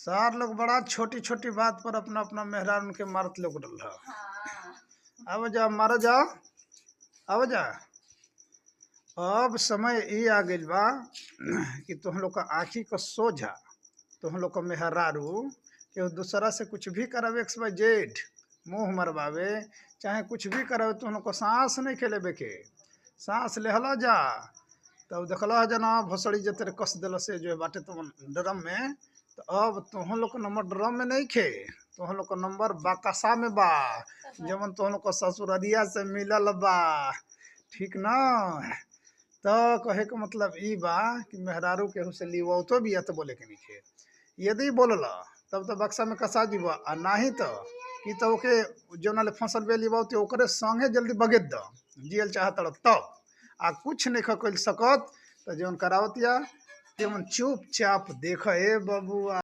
सार लोग बड़ा छोटी छोटी बात पर अपना अपना मेहरान उनके मारत लोग रहा। हाँ। अब जा मारो जाओ। अब जा। अब समय ये आ गइल बा कि तुम लोग का आँखी को सोझा तुम लोग का मेहरारू कि दूसरा से कुछ भी करावे एक्स वाई जेड मुंह मरवावे चाहे कुछ भी करावे तुम लोग को सांस नहीं खेलेबे के सांस लेहला जा। तब देखल जना भोसड़ी जे तेरे कस दिल से जो बाटे तुम ड्रम में। तो अब तुम लोग का नंबर ड्रम में नहीं खे तुम लोग का नंबर बाकसा में बा जवन तुम लोग का ससुररिया से मिलल बा। ठीक ना। तो कहे का मतलब ई बा कि मेहरारू केहू से लीवो तो बिया तो बोले के नहीं यदि बोलला तब तो बक्सा में कसा जीवा आ नाही तो कि तो ओके जोना ले फसल बे लीबा तो ओकरे संगे जल्दी बगेत द जियल चाहत तब आ कुछ नहीं खकल सकत तो जौन करावत या तेमन चुपचाप देख ए बबुआ।